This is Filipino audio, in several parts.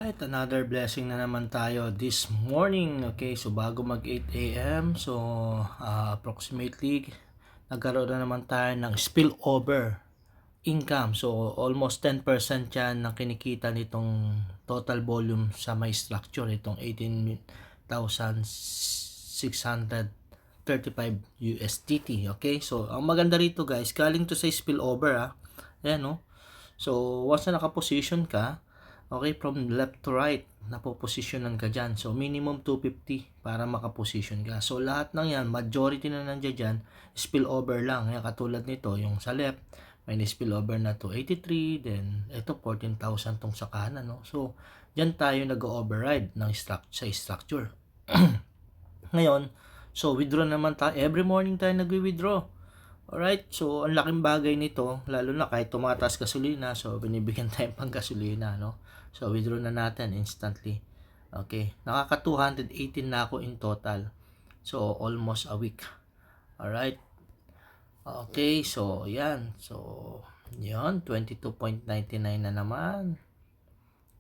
At another blessing na naman tayo this morning. Okay, so bago mag 8 a.m. So approximately nagkaroon na naman tayo ng spillover income. So almost 10% yan ng kinikita nitong total volume sa my structure. Itong 18,635 USDT. Okay, so ang maganda rito guys, galing to sa spillover. Ayan, no? So once na nakaposition ka, okay, from left to right, napoposisyonan ka dyan. So, minimum 250 para makaposition ka. So, lahat ng yan, majority na nandiyan dyan, spillover lang. Yan, katulad nito, yung sa left, may spillover na to 83, then ito 14,000 tong sa kanan. No? So, dyan tayo nag-override ng sa structure. Ngayon, so withdraw naman tayo. Every morning tayo nag-withdraw. Alright, so ang laking bagay nito, lalo na kahit tumataas gasolina, so binibigyan tayong pang gasolina, no? So withdraw na natin instantly. Okay, nakaka 218 na ako in total. So almost a week. Alright. Okay, so yan. So yan, 22.99 na naman.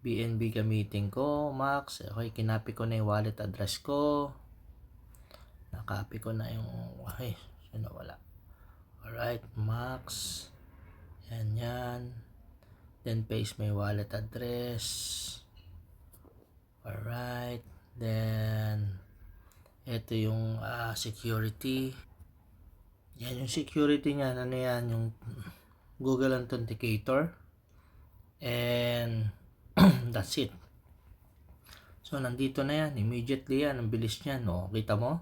BNB gamitin ko, max. Okay, kinapi ko na yung wallet address ko. Nakapi ko na yung, okay, sino wala. Alright, max. Yan. Then paste my wallet address. Alright. Then ito yung security. Yan yung security niya. Ano yan? Yung Google Authenticator. And that's it. So nandito na yan. Immediately yan. Ang bilis niya, no? Kita mo?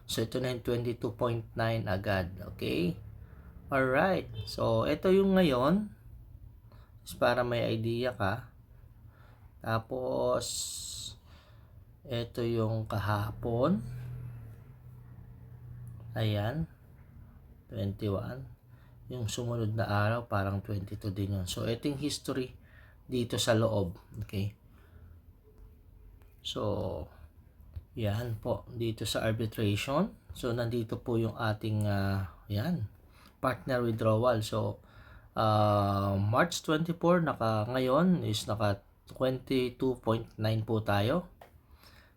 So ito na yung 22.9 agad. Okay? Alright, so ito yung ngayon para may idea ka. Tapos ito yung kahapon. Ayan, 21. Yung sumunod na araw parang 22 din yun. So ito yung history dito sa loob. Okay, so yan po dito sa arbitration. So nandito po yung ating yan partner withdrawal. So March 24 ngayon is naka 22.9 po tayo.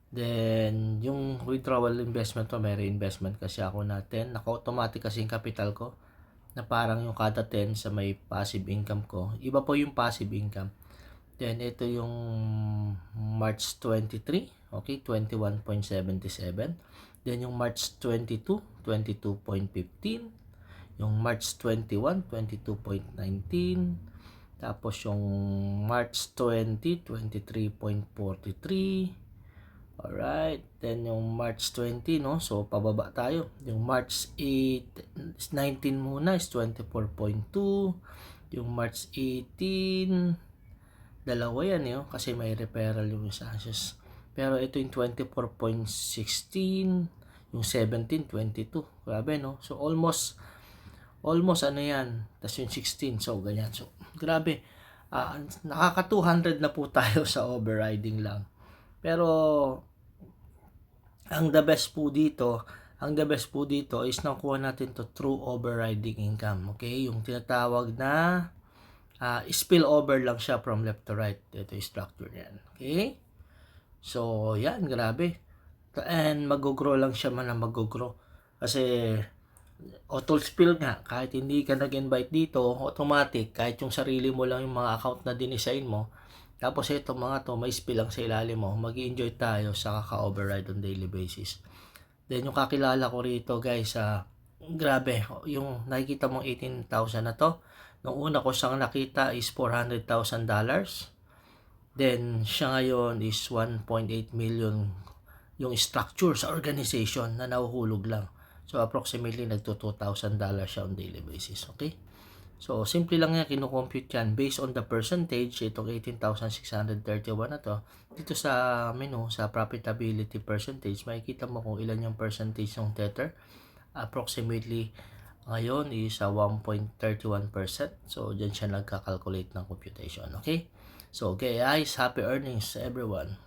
Then yung withdrawal investment to, may reinvestment kasi ako na 10. Naka-automatic kasi yung capital ko na parang yung kada 10 sa may passive income ko. Iba po yung passive income. Then ito yung March 23, okay, 21.77. Then yung March 22, 22.15. Yung March 21, 22.19. Tapos yung March 20, 23.43. Alright. Then yung March 20, no? So, pababa tayo. Yung March 8, 19 muna is 24.2. Yung March 18, dalawa yan, yun. Kasi may referral yung isa. Pero ito yung 24.16. Yung 17, 22. Grabe, no? So, almost ano yan, tas yung 16, so ganyan. So grabe, nakaka 200 na po tayo sa overriding lang. Pero ang the best po dito is nakuha natin to through overriding income. Okay, yung tinatawag na spillover lang siya from left to right. Ito yung structure yan. Okay, so yan, grabe. And mag-grow lang siya mag-grow kasi auto spill nga, kahit hindi ka nag-invite dito, automatic, kahit yung sarili mo lang yung mga account na dinisign mo, tapos ito mga to, may spill lang sa ilalim mo, mag-enjoy tayo sa kaka-override on daily basis. Then yung kakilala ko rito guys, grabe, yung nakikita mong 18,000 na to, nung una ko siyang nakita is $400,000. Then siya ngayon is 1.8 million yung structure sa organization na nahuhulog lang. So, approximately nagto $2,000 siya on daily basis. Okay? So, simple lang yan. Kino-compute yan. Based on the percentage, itong 18,631 na to, dito sa menu, sa profitability percentage, makikita mo kung ilan yung percentage ng Tether. Approximately, ngayon is 1.31%. So, dyan siya nagka-calculate ng computation. Okay? So, okay guys, happy earnings everyone.